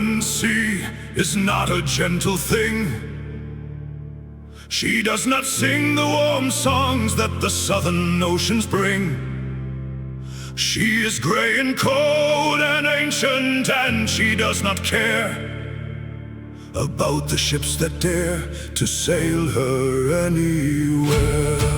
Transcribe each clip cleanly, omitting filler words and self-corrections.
northern sea is not a gentle thing. She does not sing the warm songs that the southern oceans bring. She is gray and cold and ancient, and she does not care about the ships that dare to sail her anywhere.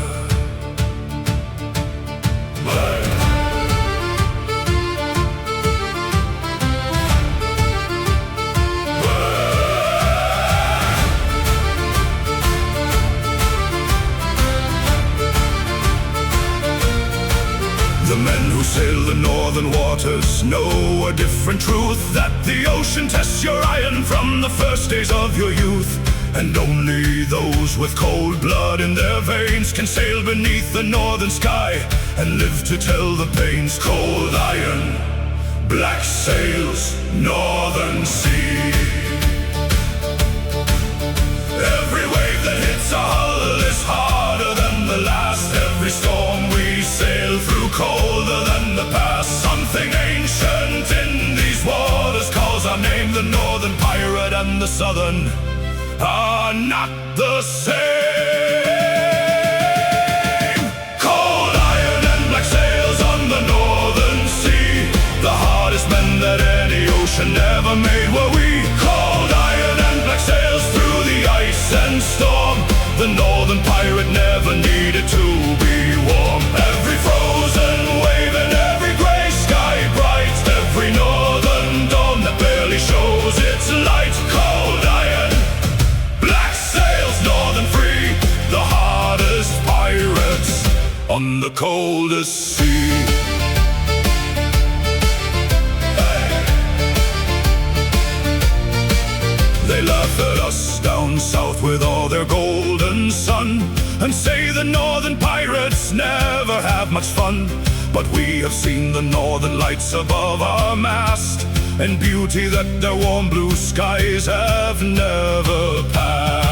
The men who sail the northern waters know a different truth, that the ocean tests your iron from the first days of your youth. And only those with cold blood in their veins can sail beneath the northern sky and live to tell the pains. Cold iron, black sails, northern sea. Every wave that hits our hull is harder than the last. Every storm we sail through colder than the past. Something ancient in these waters calls our name. The northern pirate and the southern are not the same. Cold iron and black sails on the northern sea. The hardest men that any ocean ever made were we. Cold iron and black sails through the ice and storm. The northern pirate never needed to be warm. Every frozen wave and every gray sky bright. Every northern dawn that barely shows its light. Cold iron, black sails, northern free. The hardest pirates on the coldest sea. They laugh at us down south with all their golden sun, and say the northern pirates never have much fun. But we have seen the northern lights above our mast, and beauty that their warm blue skies have never passed.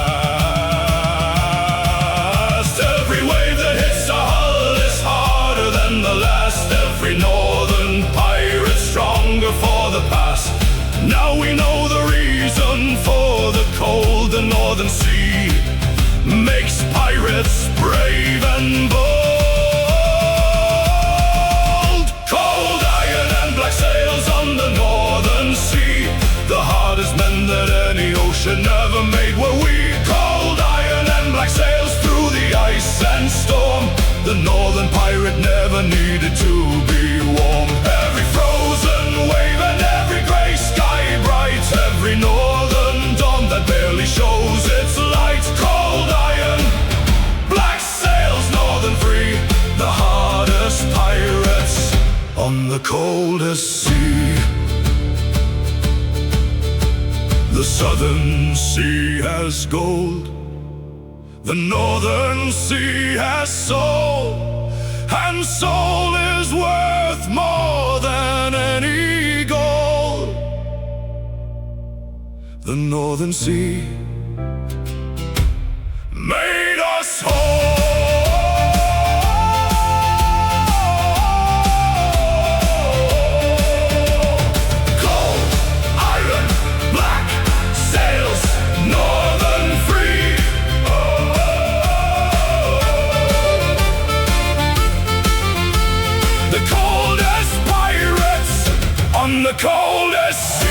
Every wave that hits our hull is harder than the last. Every northern pirate stronger for the past. Now we know the reason for the cold. The northern sea makes pirates brave and bold. Cold iron and black sails on the northern sea. The hardest men that any ocean ever made were we. Cold iron and black sails through the ice and storm. The northern pirate never needed to be warm. Every frozen wave and every gray sky bright. Every northern dawn that barely shows its light. Cold iron, black sails, northern free. The hardest pirates on the coldest sea. The southern sea has gold, the northern sea has soul, and soul is worth more than any gold. The northern sea made us whole. Cold iron, black sails, northern free. The coldest pirates on the coldest sea.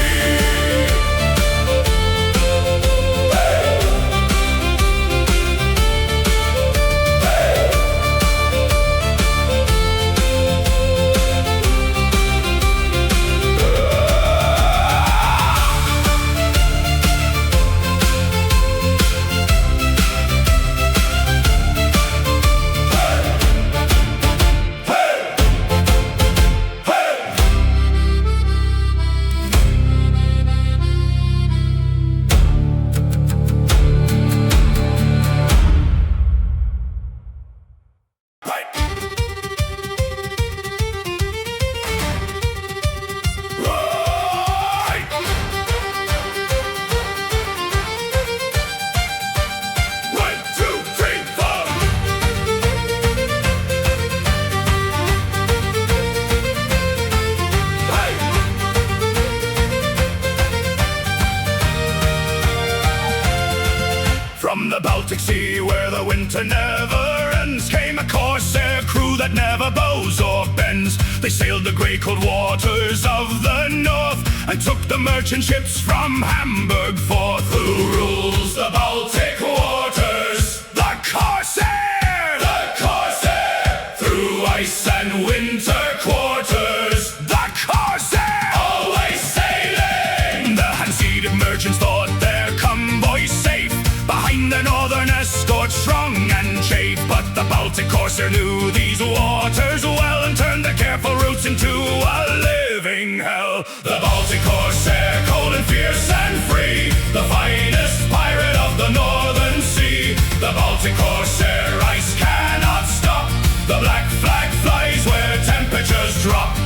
From the Baltic Sea, where the winter never ends, came a corsair crew that never bows or bends. They sailed the grey cold waters of the north and took the merchant ships from Hamburg forth. Who rules the Baltic waters? The Corsair! The Corsair! Through ice and winter quarters, the Corsair! Always sailing! The Hanseatic merchants thought their convoy safe behind the northern escort, strong and chafe. But the Baltic Corsair knew these waters well and turned their careful routes into a living hell. The Baltic Corsair, cold and fierce and free, the finest pirate of the northern sea. The Baltic Corsair, ice cannot stop, the black flag flies where temperatures drop.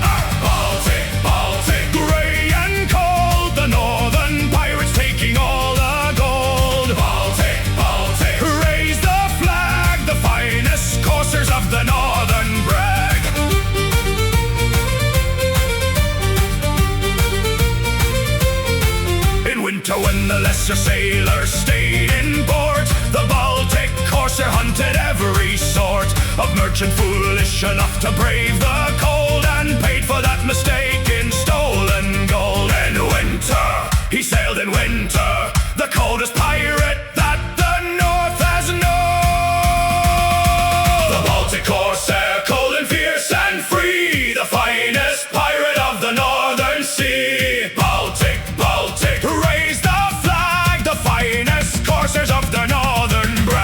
Baltic, Baltic, grey and cold, the northern pirates taking all the gold. Baltic, Baltic, raise the flag, the finest coursers of the northern brag. In winter when the lesser sailors stayed in port, the Baltic Corsair hunted every sort of merchant foolish enough to brave the cold, and paid for that mistake in stolen gold. In winter, he sailed in winter, the coldest pirate that the north has known. The Baltic Corsair, cold and fierce and free, the finest pirate of the northern sea. Baltic, Baltic, raise the flag, the finest coursers of the northern brag.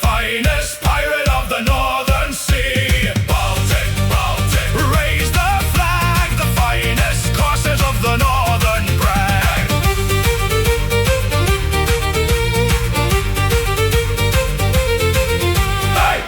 Finest pirate of the northern sea. Baltic, Baltic, raise the flag, the finest coursers of the northern brag. Hey!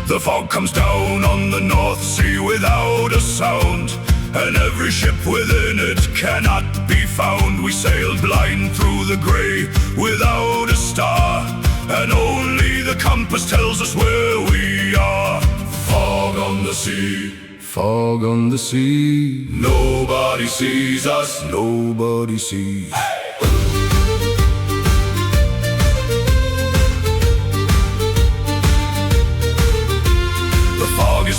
The fog comes down on the North Sea without a sound, and every ship within it cannot be found. We sailed blind through the grey without a star, and only the compass tells us where we are. Fog on the sea, fog on the sea, nobody sees us, nobody sees.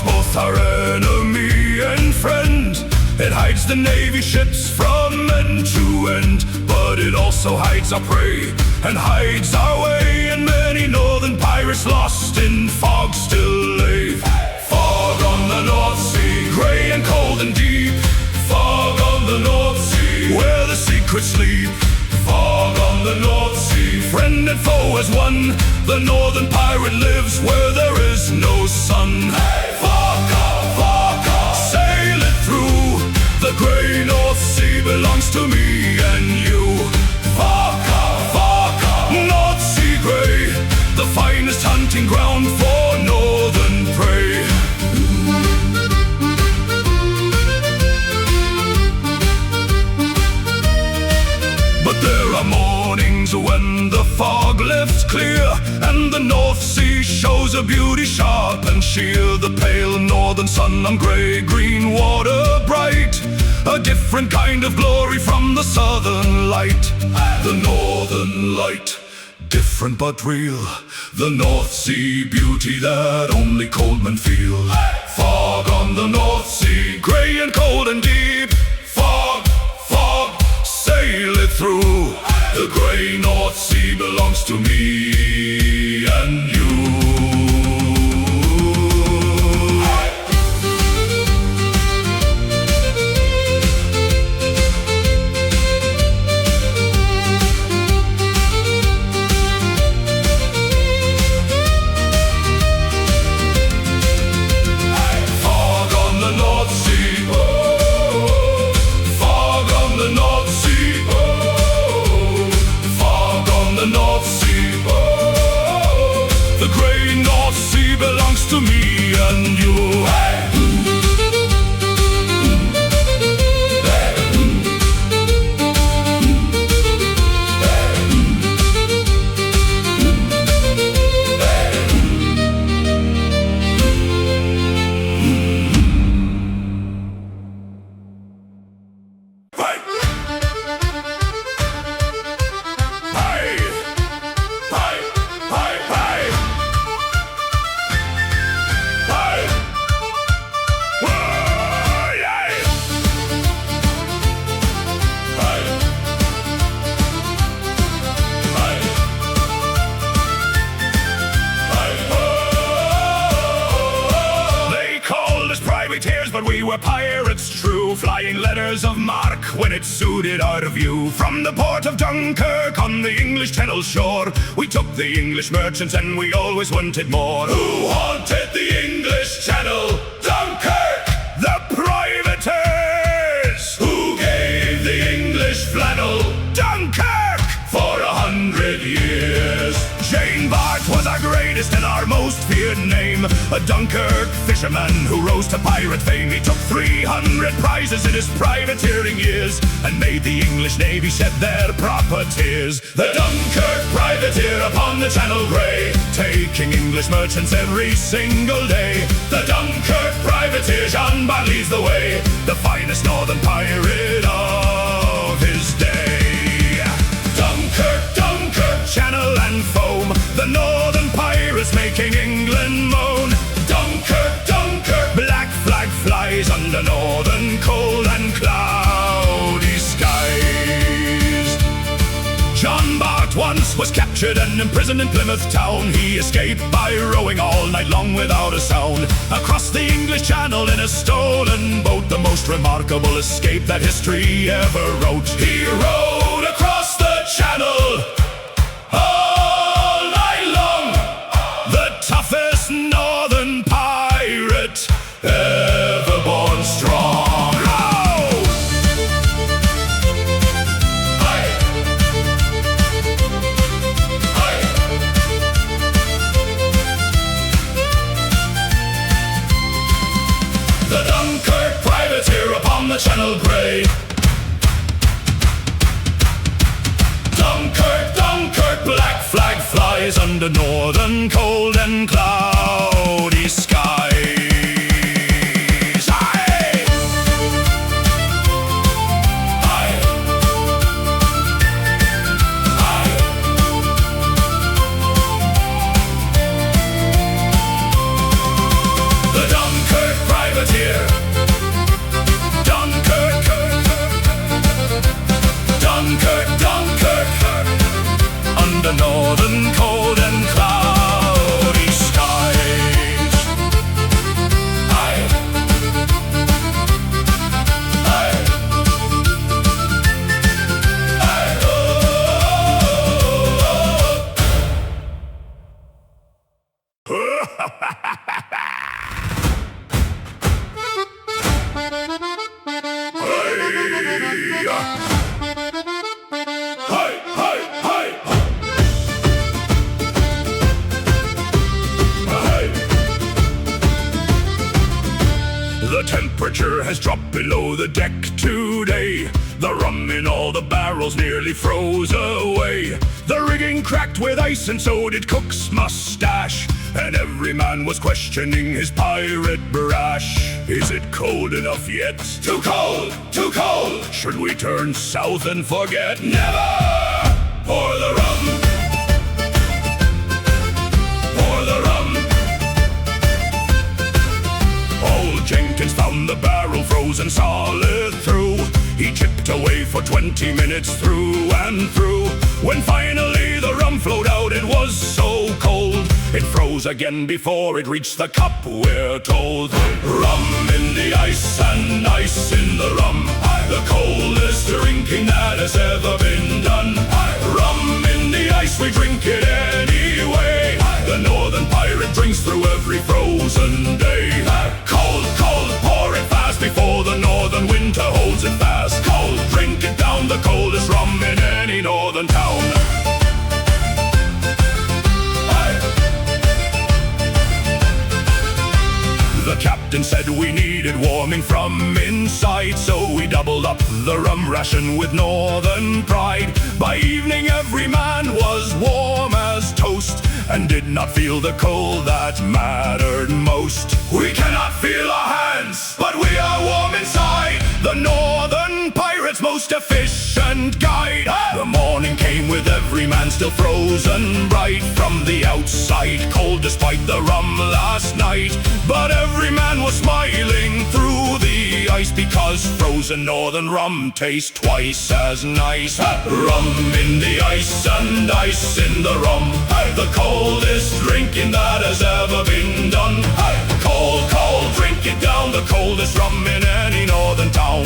Both our enemy and friend, it hides the Navy ships from end to end, but it also hides our prey and hides our way, and many northern pirates lost in fog still lay. Fog on the North Sea, grey and cold and deep, fog on the North Sea, where the secrets sleep. Fog on the North Sea, friend and foe as one, the northern pirate lives where there is no sun. Fog off, sail it through, the grey North Sea belongs to me and you. Fog off, North Sea grey, the finest hunting ground for northern prey. But there are mornings when the fog lifts clear, and the North Sea shows a beauty sharp and sheer. The pale northern sun on grey-green water bright, a different kind of glory from the southern light. The northern light, different but real. The North Sea beauty that only cold men feel. Fog on the North Sea, grey and cold and deep. Fog, fog, sail it through. The grey North Sea belongs to me and you. To me and you. But we were pirates true, flying letters of marque when it suited our view. From the port of Dunkirk on the English Channel shore, we took the English merchants and we always wanted more. Who haunted the English Channel? Dunkirk! The privateers! Who gave the English flannel? Dunkirk! For 100 years. Jane Bart was our greatest and our most feared name, a Dunkirk fisherman who rose to pirate fame. He took 300 prizes in his privateering years and made the English Navy shed their proper tears. The Dunkirk Privateer upon the Channel grey, taking English merchants every single day. The Dunkirk Privateer, Jean Bart leads the way, the finest northern pirate of his day. Dunkirk, Dunkirk, Channel and foam, the northern pirates making England moan. Dunkirk, Dunkirk, black flag flies under northern cold and cloudy skies. John Bart once was captured and imprisoned in Plymouth town. He escaped by rowing all night long without a sound across the English Channel in a stolen boat, the most remarkable escape that history ever wrote. He rowed across the Channel all night long, the toughest northern pirate ever born strong. Oh! Aye. Aye. The Dunkirk Privateer upon the Channel grey. Dunkirk, Dunkirk, black flag flies under northern cold and cloudy skies. Aye! Aye! Aye! The Dunkirk Privateer. Dunkirk, Dunkirk, Dunkirk, under northern cold and cloudy skies. Aye. Aye. Aye. Hi, hi, hi. The temperature has dropped below the deck today. The rum in all the barrels nearly froze away. The rigging cracked with ice and so did Cook's mustache, and every man was questioning his pirate brash. Is it cold enough yet? Too cold, too cold. Should we turn south and forget? Never! Pour the rum. rum, the barrel frozen solid through. He chipped away for 20 minutes through and through. When finally the rum flowed out, it was so cold it froze again before it reached the cup, we're told. Rum in the ice and ice in the rum, the coldest drinking that has ever been done. Rum in the ice, we drink it anyway. The northern pirate drinks through every frozen day. Cold, cold, pour it fast before the northern winter holds it fast. Cold, drink it down, the coldest rum in any northern town. The captain said we needed warming from inside, so we doubled up the rum ration with northern pride. By evening every man was warm as toast, and did not feel the cold that mattered most. We cannot feel our hands, but we are warm inside. The northern pirate's most efficient guide. The morning came with every man still frozen bright. From the outside cold despite the rum last night, but every man was smiling through the ice, because frozen northern rum tastes twice as nice. Rum in the ice and ice in the rum, the coldest drinking that has ever been done. Cold, cold, drink it down, the coldest rum in any northern town.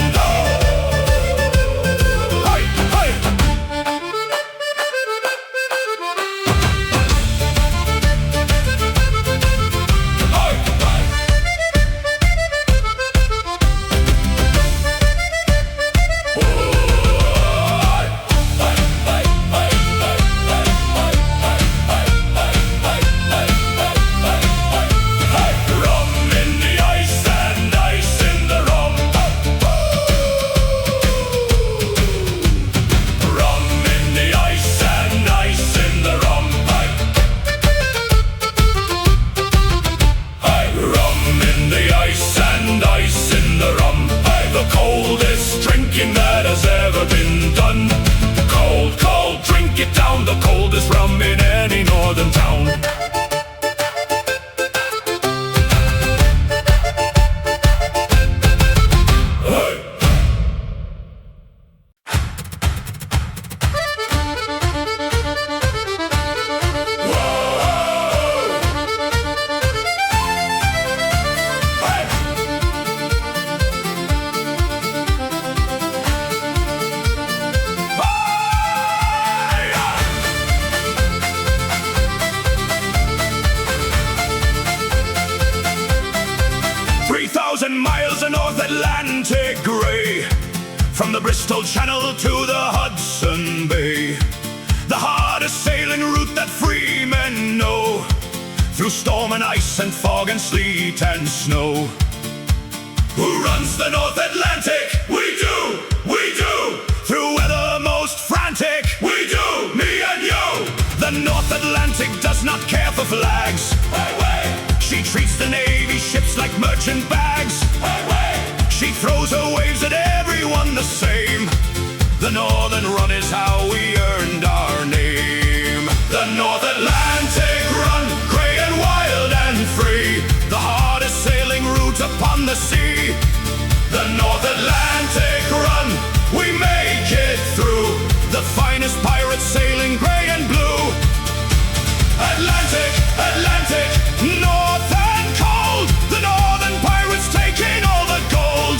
Miles of North Atlantic grey, from the Bristol Channel to the Hudson Bay, the hardest sailing route that free men know, through storm and ice and fog and sleet and snow. Who runs the North Atlantic? We do, we do. Through weather most frantic? We do, me and you. The North Atlantic does not care for flags. She treats the Navy ships like merchant bags. She throws her waves at everyone the same. The Northern Run is how we earned our name. The North Atlantic Run, grey and wild and free, the hardest sailing route upon the sea. The North Atlantic Run, we make it through, the finest pirates sailing grey and blue. Atlantic, Atlantic, north and cold, the northern pirates taking all the gold.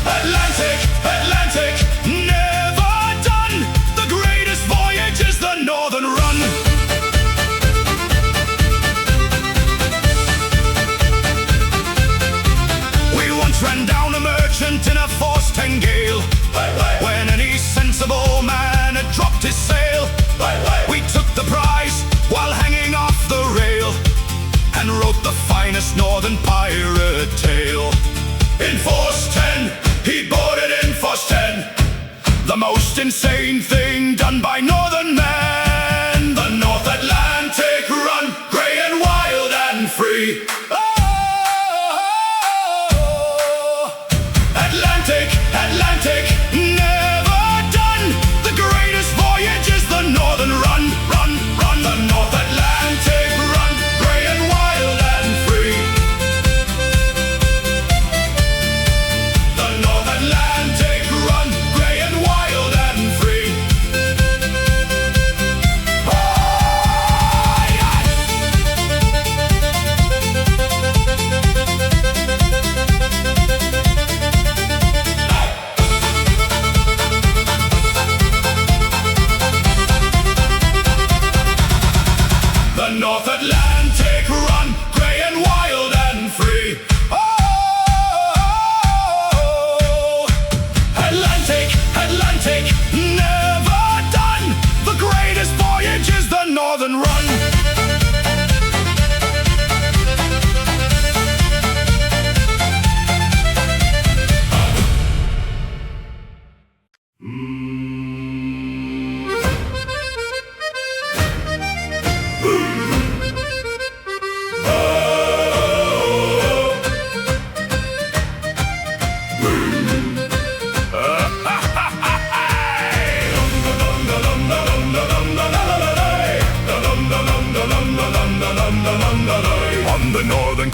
Atlantic, Atlantic, never done, the greatest voyage is the Northern Run. We once ran down a merchant in a force 10 gale, when any sensible man had dropped his sail. We took the prize while hanging off the rail, and wrote the finest northern pirate tale. In force 10, he boarded in force 10, the most insane thing done by northern men. The North Atlantic Run, grey and wild and free. Atlantic, Atlantic, never done, the greatest voyage is the Northern Run. Run, run, the North Atlantic Run, grey and wild and free.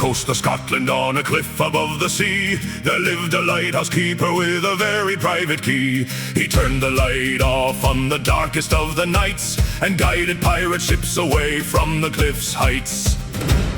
coast of Scotland, on a cliff above the sea, there lived a lighthouse keeper with a very private key. He turned the light off on the darkest of the nights and guided pirate ships away from the cliff's heights.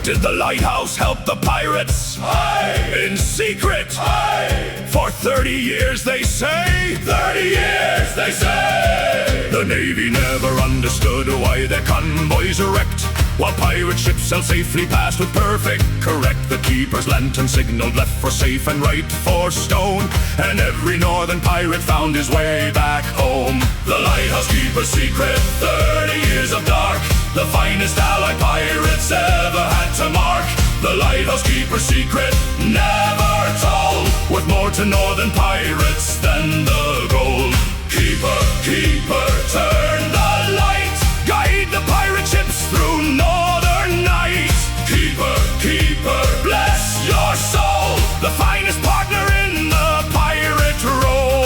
Did the lighthouse help the pirates? Aye! In secret? Aye! For 30 years they say. 30 years they say. The Navy never understood why their convoys are wrecked, while pirate ships sailed safely past with perfect correct. The keeper's lantern signaled left for safe and right for stone, and every northern pirate found his way back home. The lighthouse keeper's secret, 30 years of dark, the finest allied pirates ever had to mark. The lighthouse keeper's secret, never told, worth more to northern pirates than the gold. Keeper, keeper, turn the light, guide the pirate ships through northern night. Keeper, keeper, bless your soul, the finest partner in the pirate roll.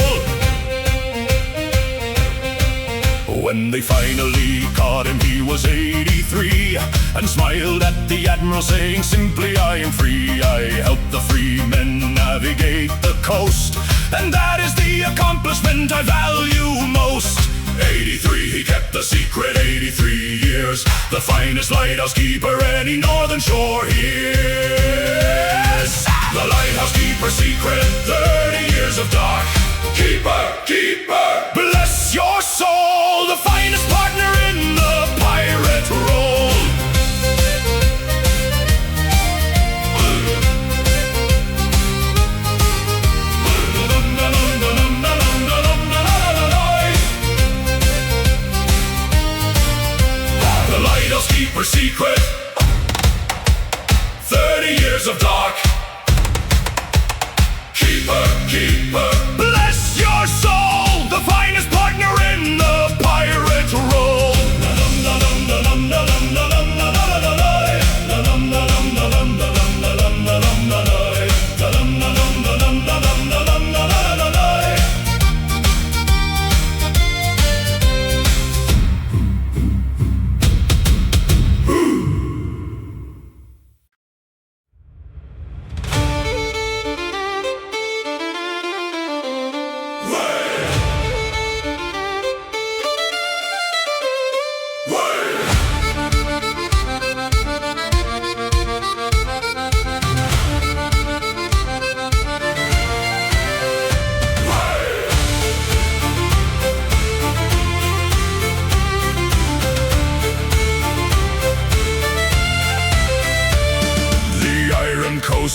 When they finally caught him, he was 83, and smiled at the admiral, saying simply, I am free. I helped the free men navigate the coast, and that is the accomplishment I value most. 83, he kept the secret 83 years, the finest lighthouse keeper any northern shore hears. The lighthouse keeper's secret, 30 years of dark. Keeper, keeper, bless your soul, the finest partner in the pirate roll. The lighthouse keeper's secret, 30 years of dark. Keeper, keeper, bless your soul, the finest partner in the pirate roll.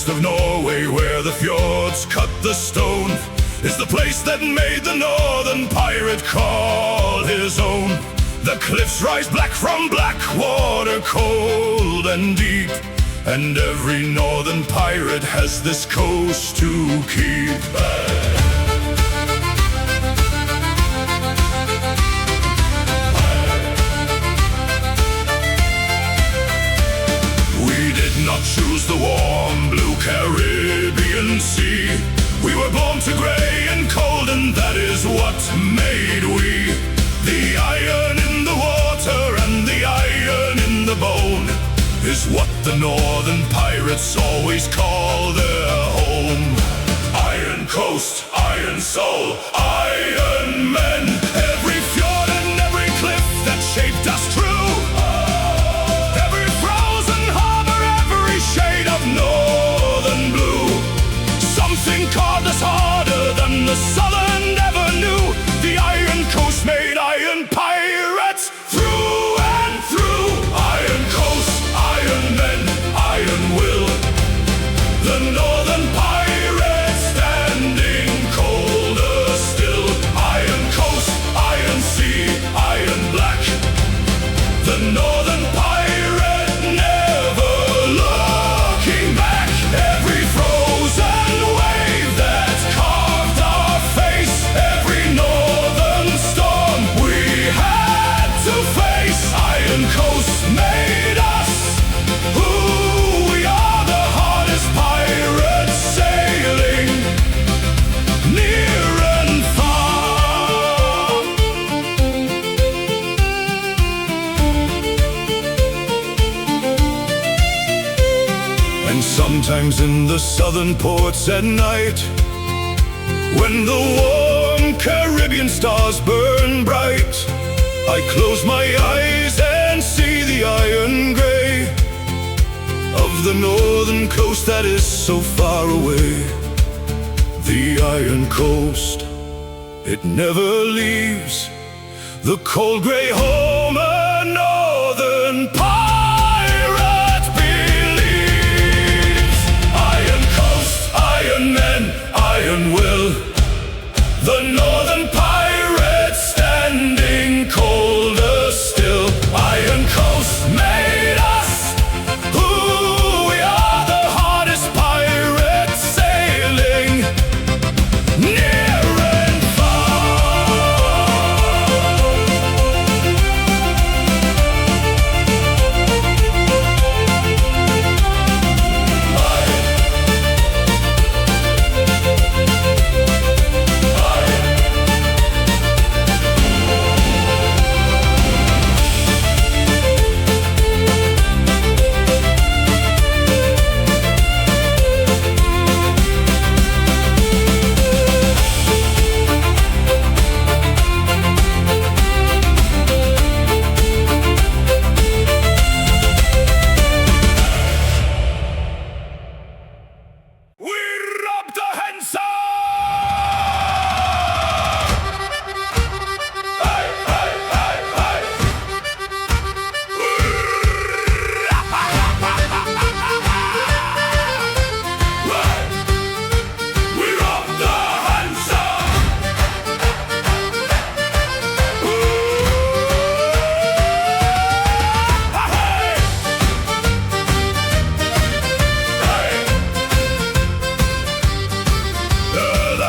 Of Norway, where the fjords cut the stone, is the place that made the northern pirate call his own. The cliffs rise black from black water, cold and deep, and every northern pirate has this coast to keep. Choose the warm blue Caribbean Sea. We were born to grey and cold, and that is what made we. The iron in the water and the iron in the bone is what the northern pirates always call their home. Iron coast, iron soul, iron men, every fjord and every cliff that shaped us true. Northern blue, something called us harder than the Southern ever knew. The Iron Coast made iron pirates through and through. Iron Coast, iron men, iron will. The Northern pirates standing colder still. Iron Coast, iron sea, iron black. The Northern pirate never looking back. Every frozen wave that carved our fate And sometimes in the southern ports at night, when the warm Caribbean stars burn bright, I close my eyes and see the iron gray of the northern coast that is so far away. The iron coast, it never leaves the cold gray home a northern pirate believes. Iron coast, iron men, iron will, the northern pirate standing colder still. Iron coast made us who we are, the hardest pirates sailing near and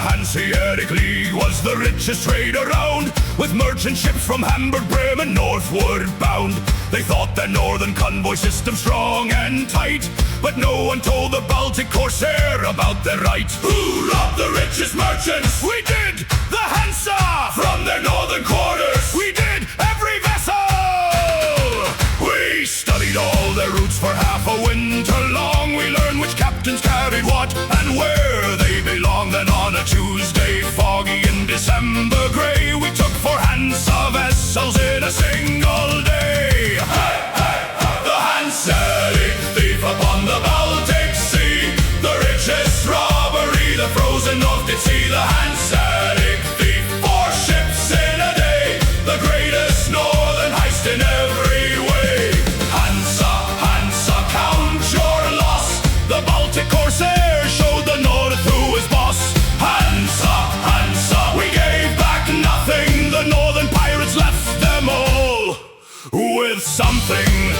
Hanseatic League was the richest trade around, with merchant ships from Hamburg, Bremen, northward bound. They thought their northern convoy system strong and tight, but no one told the Baltic Corsair about their right. Who robbed the richest merchants? We did! The Hansa! From their northern quarters, we did! Every vessel! We studied all their routes for half a winter long. We learned which captains carried what and where they belong. Then on a Tuesday, foggy in December grey, we took 4 Hansa vessels in a single day. Hey, hey, hey. The Hanseatic Thief upon the Baltic Sea, the richest robbery the frozen north did see. The Hanseatic Thief, 4 ships in a day, the greatest northern heist in every way. Hansa, Hansa, count your loss. The Baltic Corsair showed the North who was boss. Hansa, Hansa, we gave back nothing. The northern pirates left them all with something.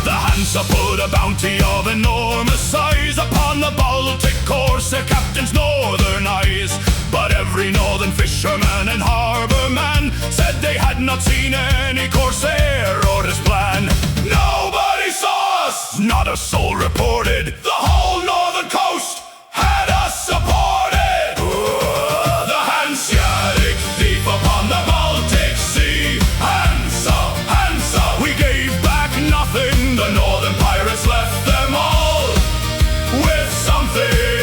The Hansa put a bounty of enormous size upon the Baltic Corsair captain's northern eyes. But every northern fisherman and harbour man said they had not seen any Corsair or his plan. Nobody saw us, not a soul reported. The whole northern coast had us supported. The Hanseatic Thief upon the Baltic Sea. Hansa, Hansa, we gave back nothing. The northern pirates left them all with something.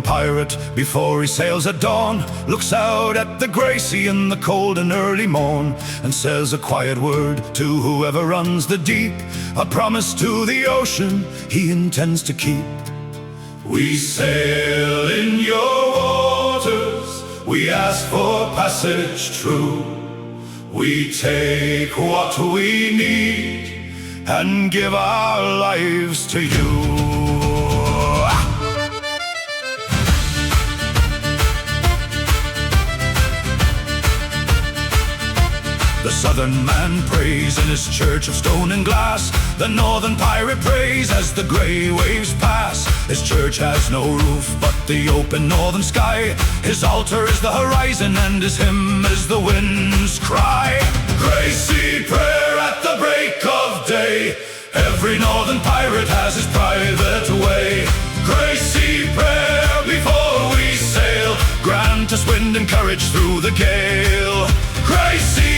pirate, before he sails at dawn, looks out at the grey sea in the cold and early morn, and says a quiet word to whoever runs the deep, a promise to the ocean he intends to keep. We sail in your waters, we ask for passage true. We take what we need and give our lives to you. The southern man prays in his church of stone and glass. The northern pirate prays as the grey waves pass. His church has no roof but the open northern sky. His altar is the horizon and his hymn is the wind's cry. Grey sea prayer at the break of day. Every northern pirate has his private way. Grey sea prayer before we sail. Grant us wind and courage through the gale. Grey sea,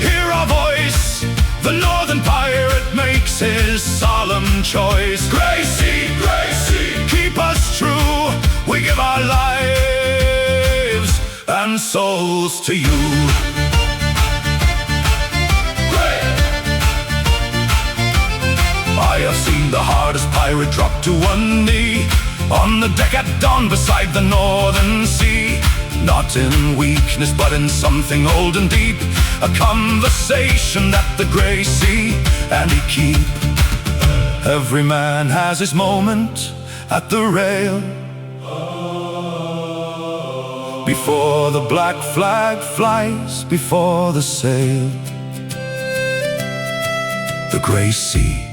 hear our voice. The northern pirate makes his solemn choice. Grey sea, keep us true. We give our lives and souls to you. I have seen the hardest pirate drop to one knee on the deck at dawn beside the northern sea. Not in weakness, but in something old and deep, a conversation that the grey sea and he keep. Every man has his moment at the rail, before the black flag flies before the sail. The grey sea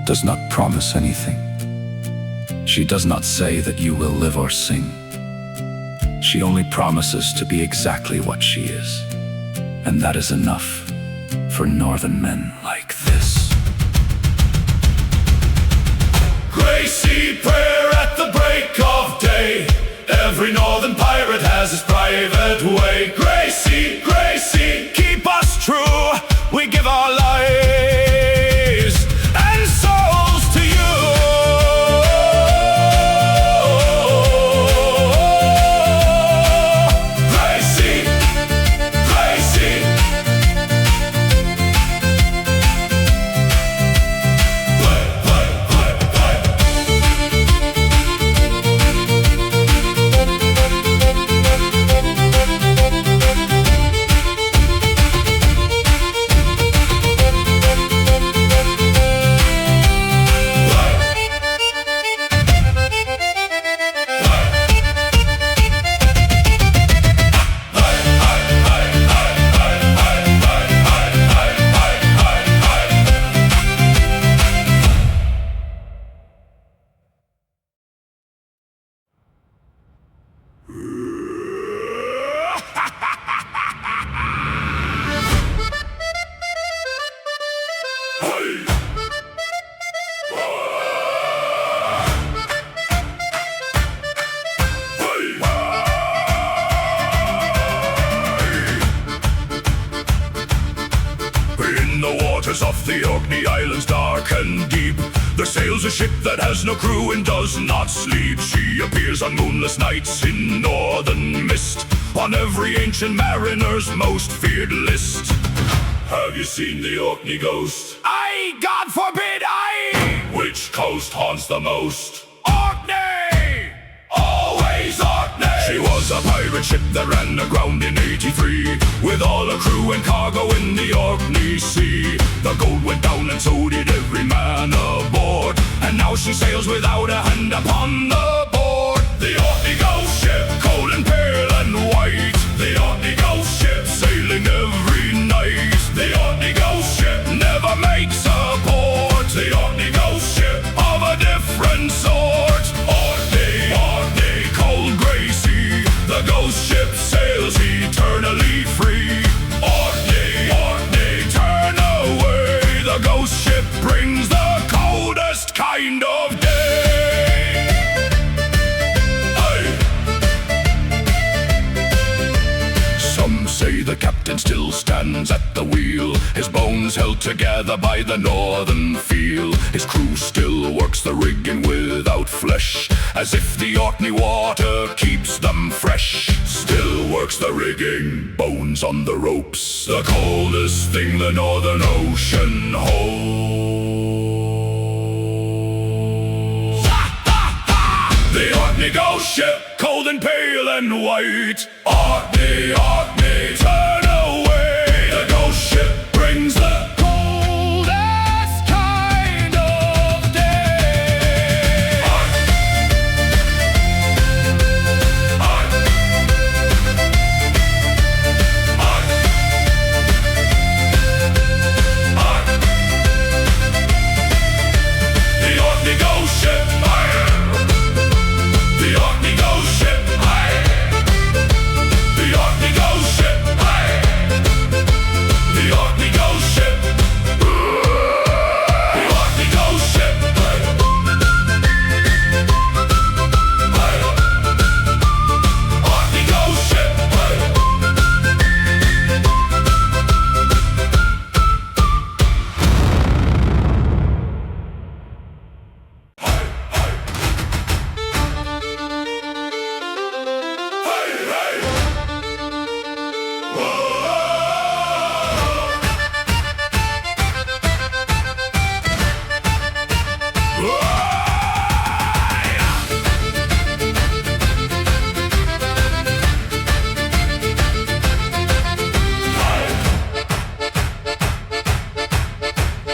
does not promise anything. She does not say that you will live or sing. She only promises to be exactly what she is, and that is enough for northern men like this. Grey sea prayer at the break of day. Every northern pirate has his private way. Grey sea, keep us true. We give our lives and souls to you. Off the Orkney Islands dark and deep, there sails a ship that has no crew and does not sleep. She appears on moonless nights in northern mist, on every ancient mariner's most feared list. Have you seen the Orkney ghost? Aye, God forbid, aye! Which coast haunts the most? Orkney! Always Orkney! She was a pirate ship that ran aground in '83, with all her crew and cargo in the Orkney Sea. The gold went down and so did every man aboard, and now she sails without a hand upon the board. The Orkney ghost ship, cold and pale and white. The Orkney ghost ship sailing every night. The Orkney ghost ship never makes a port. The Orkney ghost ship of a different sort. Orkney, cold grey sea. The ghost ship sails eternally free. Orkney, turn away. The ghost ship brings the coldest kind of day. captain still stands at the wheel, his bones held together by the northern feel. His crew still works the rigging without flesh, as if the Orkney water keeps them fresh. Still works the rigging, bones on the ropes, the coldest thing the northern ocean holds. The Orkney ghost ship, cold and pale and white. Orkney, Orkney, turn away. The ghost ship brings the coldest kind of day. The Orkney ghost ship. The Orkney ghost ship, aye. The Orkney ghost ship, aye. The Orkney ghost ship. The Orkney ghost ship, aye. Orkney ghost ship,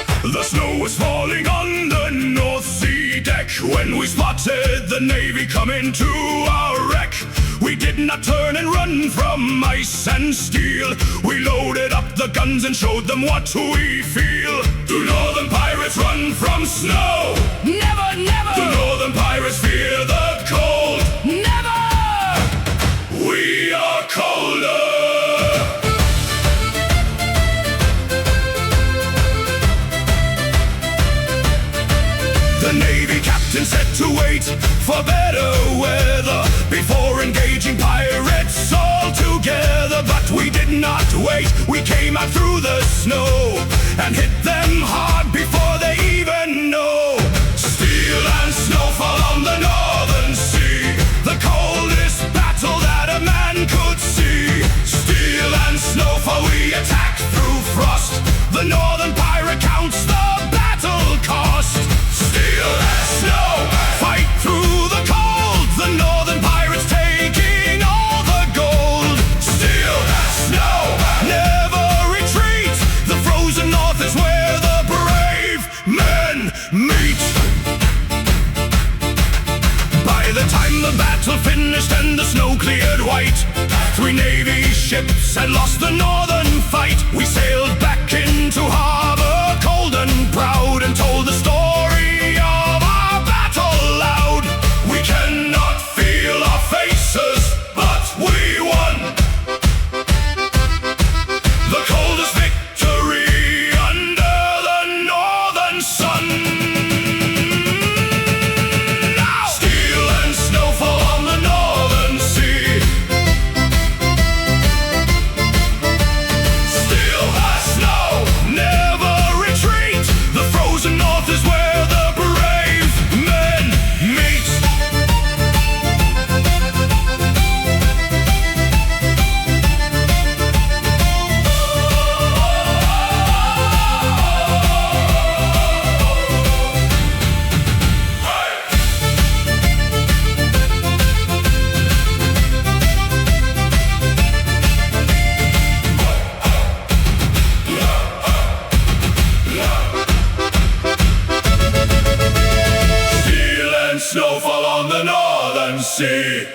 aye. The snow was falling on the North Sea deck when we spotted the Navy coming to our wreck. We did not turn and run from ice and steel. We loaded up the guns and showed them what we feel. Do northern pirates run from snow? Never, never! Do northern pirates fear the cold? Never! We are colder. The Navy captain said to wait for better weather before engaging pirates all together. But we did not wait. We came out through the snow and hit them hard before they even know. Steel and snowfall on the northern sea, the coldest battle that a man could see. Steel and snowfall, we attack through frost. The northern pirate counts the battle cost. Steel and snow, fight through the cold. The northern pirates taking all the gold. Steel and snow, never retreat. The frozen north is where the brave men meet. By the time the battle finished and the snow cleared white, 3 Navy ships had lost the northern fight. We sailed back into harbor, cold and proud, and told the story of our battle loud. We cannot feel our faces, but we won the coldest victory under the northern sun. Now! Steel and snowfall on the northern sea. Steel as snow, never retreat. The frozen north is where the brave men meet. Steel and snowfall on the northern sea.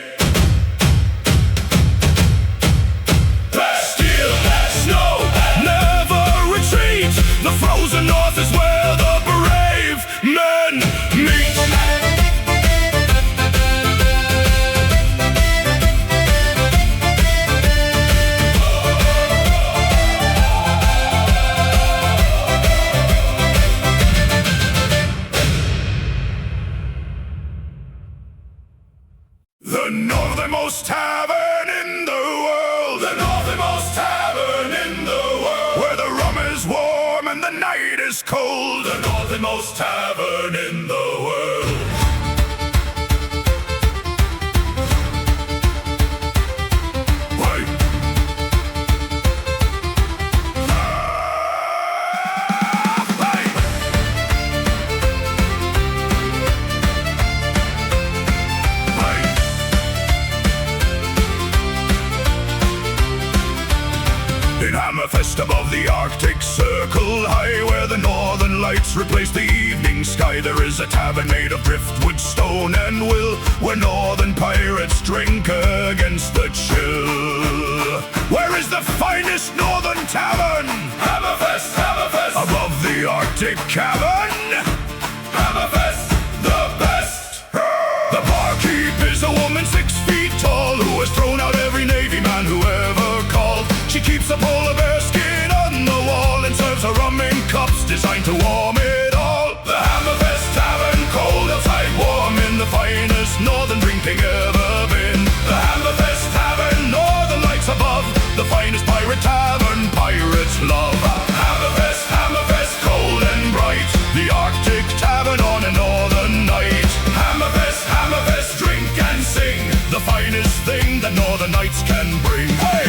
Steel and snow, never retreat. The frozen north is where the brave men meet. The northernmost tavern in the world. The northernmost tavern is cold, the northernmost tavern in the world. Hammerfest above the Arctic Circle high, where the northern lights replace the evening sky, there is a tavern made of driftwood, stone and will, where northern pirates drink against the chill. Where is the finest northern tavern? Hammerfest, Hammerfest, above the Arctic cavern. Hammerfest, the best. The barkeep is a woman 6 feet tall, who has thrown out every Navy man who ever called. She keeps a polar bear skin on the wall and serves a rum in cups designed to warm it all. The Hammerfest Tavern, cold outside, warm in, the finest northern drinking ever been. The Hammerfest Tavern, northern lights above, the finest pirate tavern pirates love. Hammerfest, Hammerfest, cold and bright, the Arctic tavern on a northern night. Hammerfest, Hammerfest, drink and sing, the finest thing that northern nights can bring. Hey!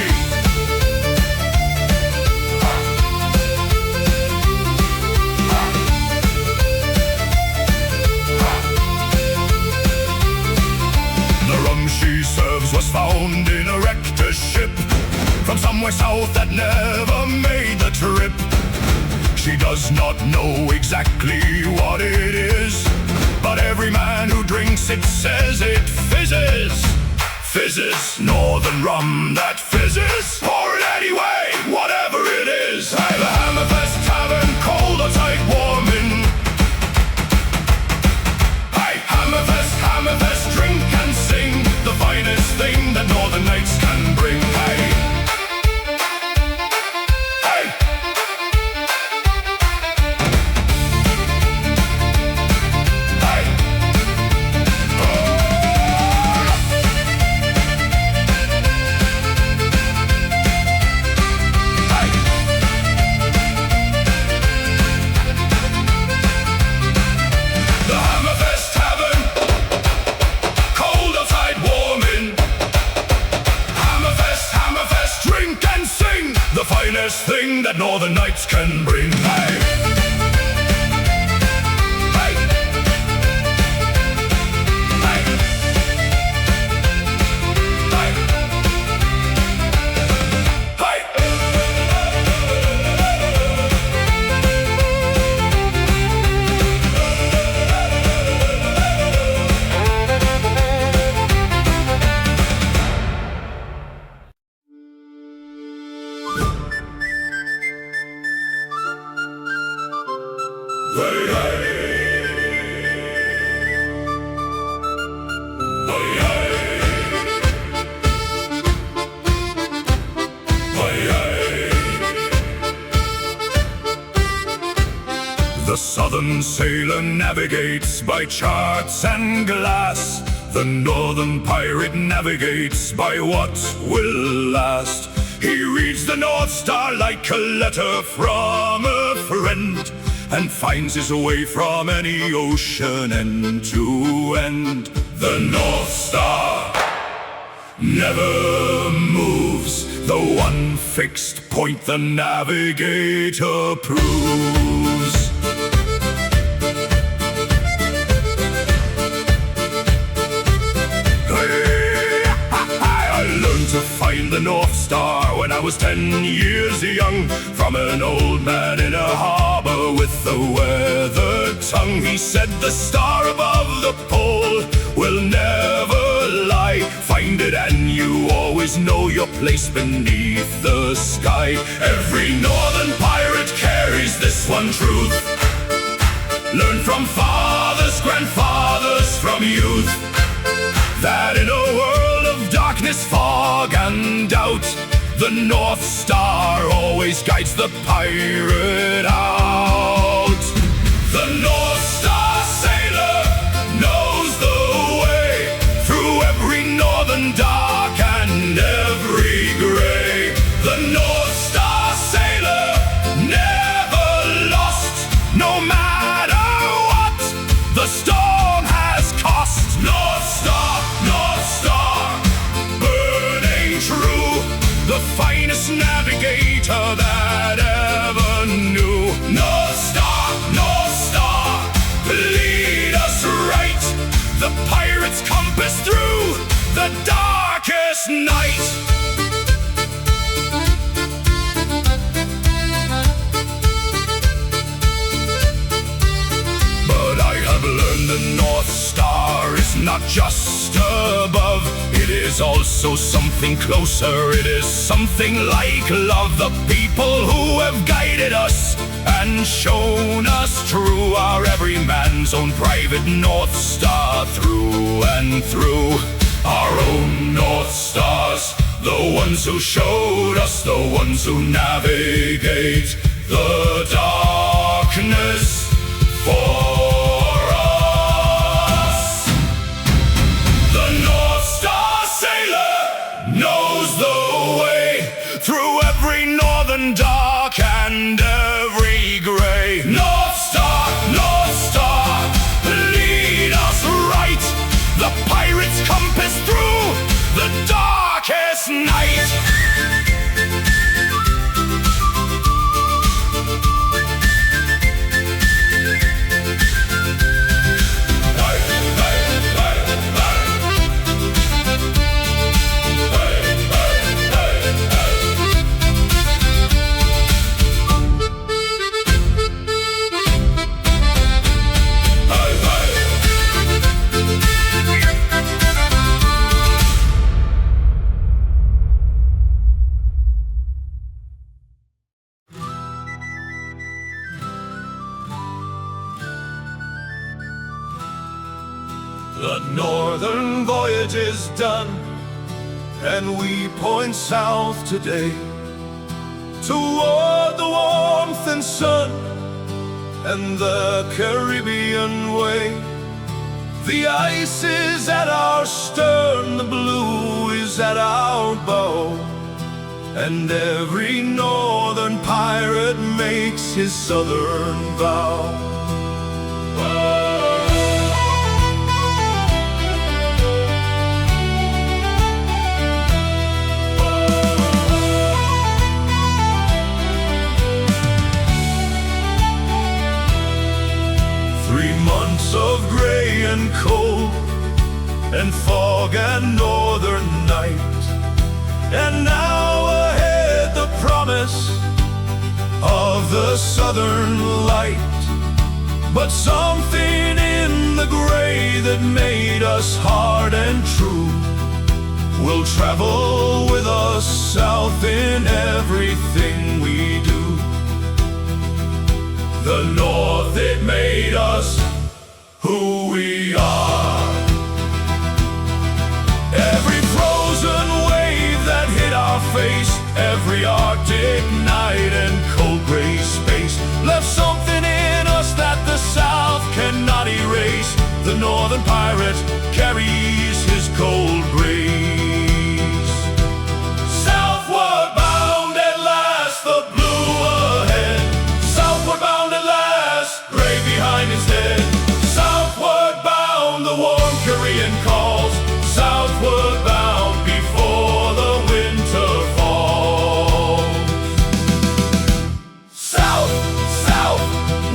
She serves was found in a wrecked ship from somewhere south that never made the trip. She does not know exactly what it is, but every man who drinks it says it fizzes. Fizzes, northern rum that fizzes. Pour it anyway, whatever it is. Hey, the Hammerfest Tavern, cold outside, warm in. Hey, Hammerfest, Hammerfest, drink and sing, the finest thing that northern nights can bring. Hey, hey. Hey. Hey. The Hammerfest Tavern, cold outside, warm in. Hammerfest, Hammerfest, drink and sing, the finest thing that northern nights can bring. Hey. Hey. Hey. Hey. The southern sailor navigates by charts and glass. The northern pirate navigates by what will last. He reads the North Star like a letter from a friend, and finds his way from any ocean end to end. The North Star never moves, the one fixed point the navigator proves. I learned to find the North Star when I was 10 years young, from an old man in a harbor with a weathered tongue. He said the star above the pole will never lie. Find it and you always know your place beneath the sky. Every northern pirate carries this one truth, learned from fathers, grandfathers, from youth, that in a world of darkness, fog and doubt, the North Star always guides the pirate out. The North Star sailor knows the way through every northern dark and every gray. The North Star sailor never lost winter that ever knew. North Star, lead us right, the pirate's compass through the darkest night. But I have learned the North Star is not just above, it is also something closer, it is something like love. The people who have guided us and shown us true are every man's own private North Star, through and through. Our own North Stars, the ones who showed us, the ones who navigate the darkness for us. The North Star sailor knows the way through every northern dark and every gray. North Star, lead us right, the pirate's compass through the darkest night. The northern voyage is done, and we point south today, toward the warmth and sun and the Caribbean way. The ice is at our stern, the blue is at our bow, and every northern pirate makes his southern vow. 3 months of gray and cold, and fog and northern night, and now ahead the promise of the southern light. But something in the gray that made us hard and true will travel with us south in everything we do. The North, it made us who we are. Every frozen wave that hit our face, every Arctic night and cold gray space, left something in us that the South cannot erase. The northern pirate carries his cold grace. Southward bound at last, the blue ahead. Southward bound at last, gray behind his head. Southward bound, the warm Korean calls. Southward bound before the winter falls. South, south,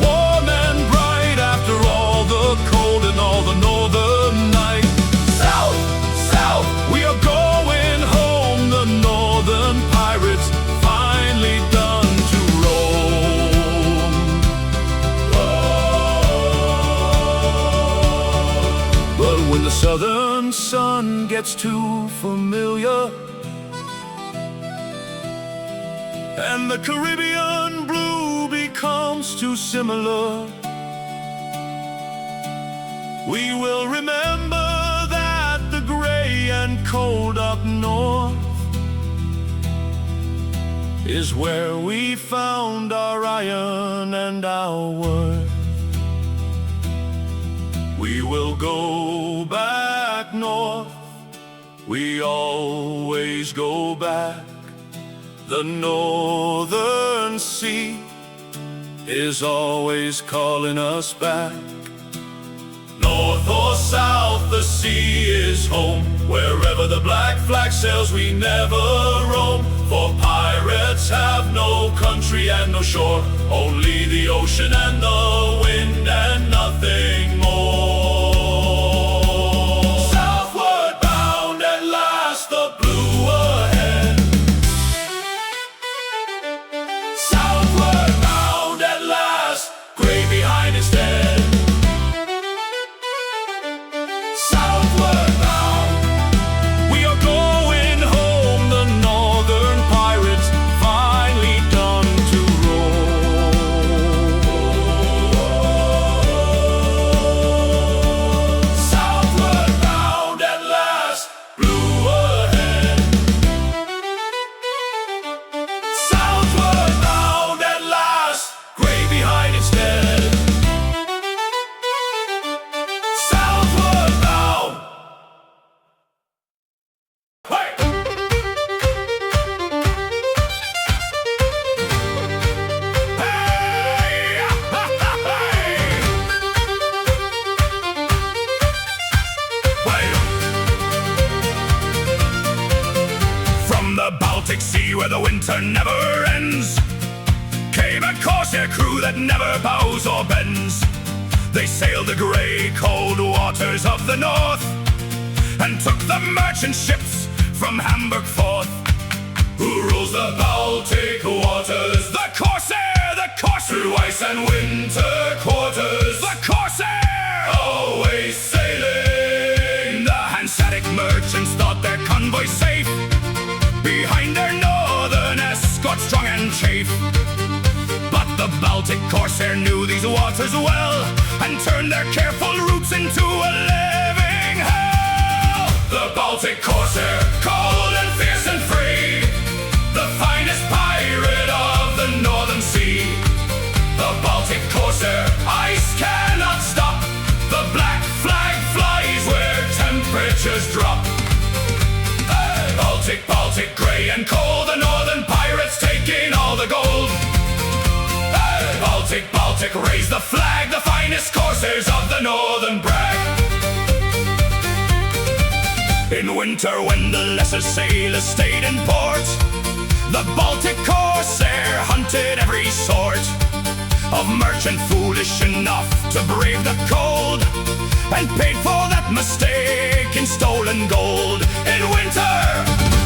warm and bright after all the cold and all the northern night. South, south, we are going home. The northern pirates finally done to roam. But when the southern sun gets too familiar and the Caribbean blue becomes too similar, we will remember that the gray and cold up north is where we found our iron and our worth. We will go back north, we always go back. The northern sea is always calling us back. North or south, the sea is home. Wherever the black flag sails, we never roam. For pirates pirates have no country and no shore, only the ocean and the wind and nothing more. Southward bound at last, the blue ahead. Southward bound at last, grey behind instead. Southward bound, we are going home, the northern pirates finally done to roll. Southward bound at last, blue ahead. Southward bound at last, grey behind instead. Southward bound. Hey! From the Baltic Sea, where the winter never ends, came a Corsair crew that never bows or bends. They sailed the grey, cold waters of the north and took the merchant ships from Hamburg forth. Who rules the Baltic waters? The Corsair, the Corsair! Through ice and winter quarters, the Corsair! Always sailing. The Hanseatic merchants thought their convoy safe behind their northern escort, strong and chafe. But the Baltic Corsair knew these waters well and turned their careful routes into a living hell. The Baltic Corsair, cold and fierce and free, the finest pirate of the northern sea. The Baltic Corsair, ice cannot stop. The black flag flies where temperatures drop. Baltic, Baltic, grey and cold, the northern pirates taking all the gold. Baltic, Baltic, raise the flag, the finest Corsairs of the northern brag. In winter, when the lesser sailors stayed in port, the Baltic Corsair hunted every sort of merchant foolish enough to brave the cold, and paid for that mistake in stolen gold. In winter,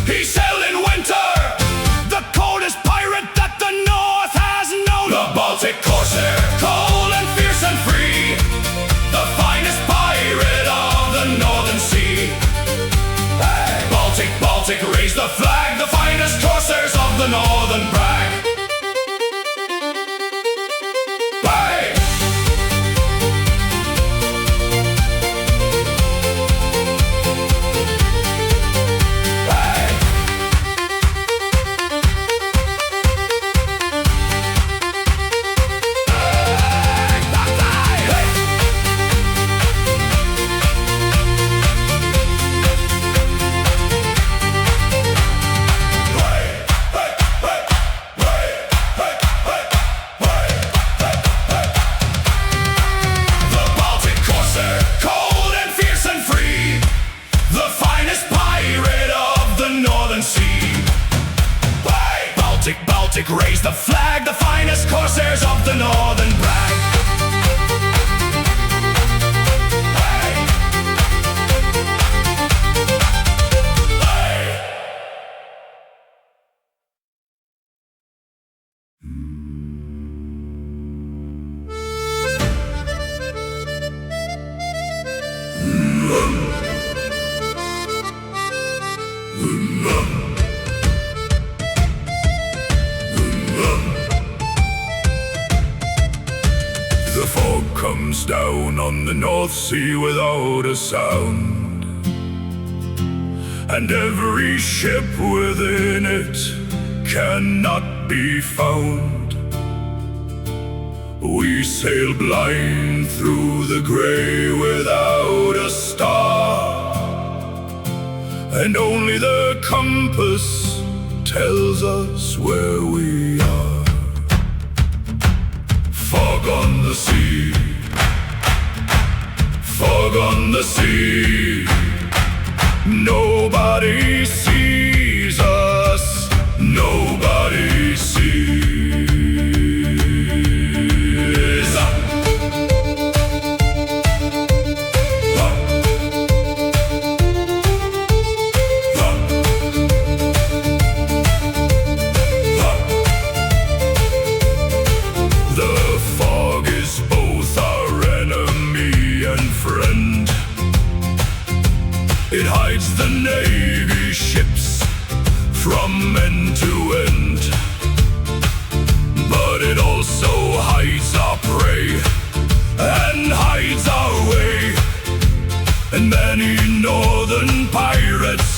he sailed in winter, the coldest pirate that the north has known. The Baltic Corsair, cold and fierce and free, the finest pirate of the northern sea. Baltic, Baltic, raise the flag, the finest Corsairs of the northern brag. Bye! Baltic, raise the flag, the finest Corsairs of the northern brag. Comes down on the North Sea without a sound, and every ship within it cannot be found. We sail blind through the grey without a star, and only the compass tells us where we are. Fog on the sea, fog on the sea. Nobody sees us, nobody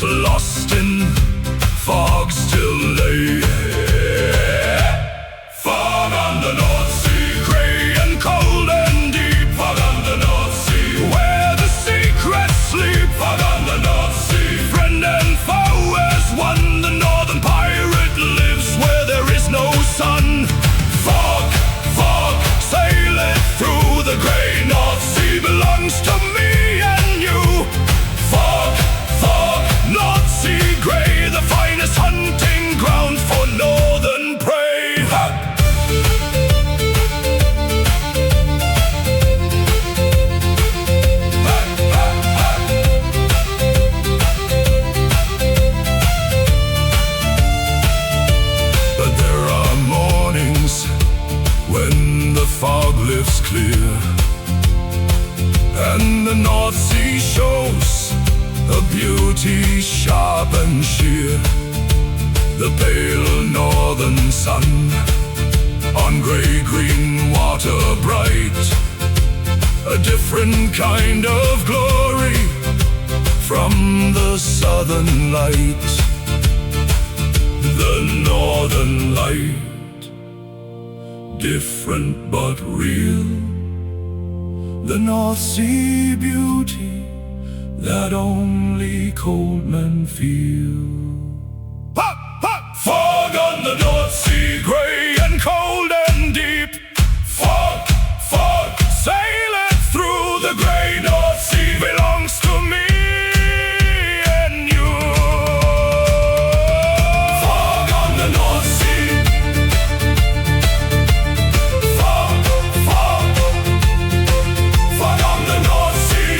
lost in fog still lay. Fog on the North Sea, grey and cold and deep. Fog on the North Sea, where the secrets sleep. Fog on the North Sea, friend and foe as one. The northern pirate lives where there is no sun. Fog, fog, sail it through the grey North Sea, belongs to me and you. Fog, fog, North Sea grey, the finest hunting ground for northern prey. But there are mornings when the fog lifts clear, and the North Sea shows a beauty sharp and sheer. The pale northern sun on grey-green water bright, a different kind of glory from the southern light. The northern light, different but real. The North Sea beauty that only cold men feel. Pop, pop! Fog on the North Sea, grey and cold and deep. Fog, fog, sail it through the grey North Sea, belongs to me and you. Fog on the North Sea. Fog, fog, fog on the North Sea.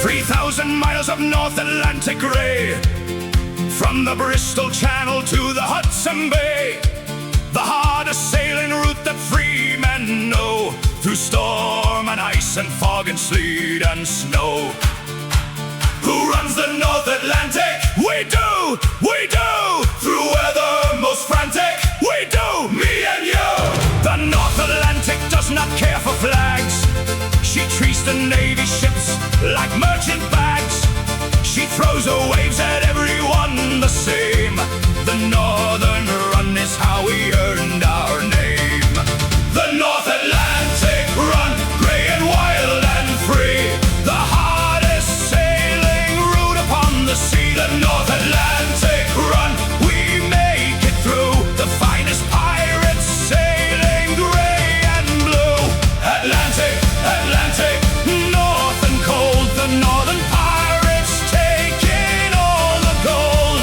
3,000 miles of North Atlantic grey, from the Bristol Channel to the Hudson Bay, the hardest sailing route that free men know, through storm and ice and fog and sleet and snow. Who runs the North Atlantic? We do! We do! Through weather most frantic? We do! Me and you! The North Atlantic does not care for flags. She treats the Navy ships like merchant bags. She throws her waves at everyone the same. The Northern Run is how we earned our name. The North Atlantic Run, grey and wild and free, the hardest sailing route upon the sea. The North Atlantic Run, we make it through, the finest pirates sailing grey and blue. Atlantic, Atlantic, north and cold, the northern pirates taking all the gold.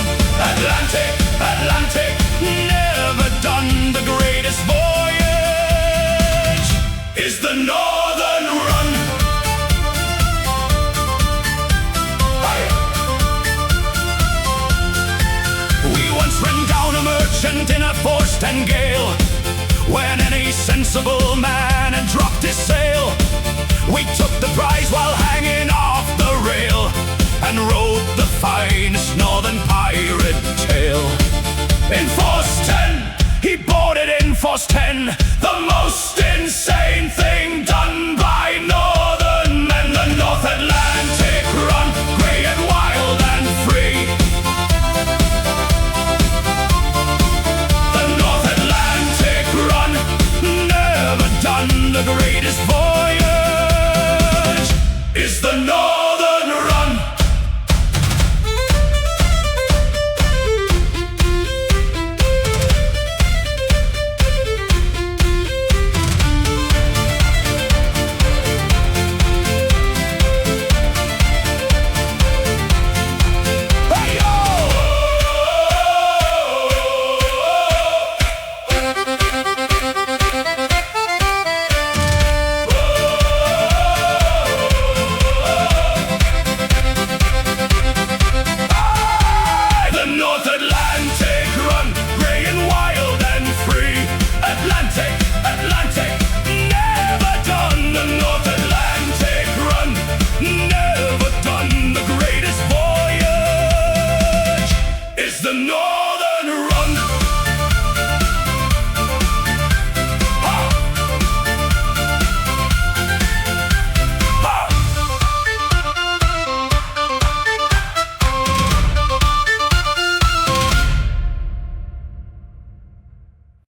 Atlantic, Atlantic, never done, the greatest voyage is the Northern Run. We once ran down a merchant in a forced and gale, when any sensible man had dropped his sail. We took the prize while hanging off the rail, and wrote the finest northern pirate tale. In Force 10, he boarded in Force 10, the most insane thing done by northern men. The North Atlantic Run, grey and wild and free. The North Atlantic Run, never done, the greatest voyage is the Northern Run. north.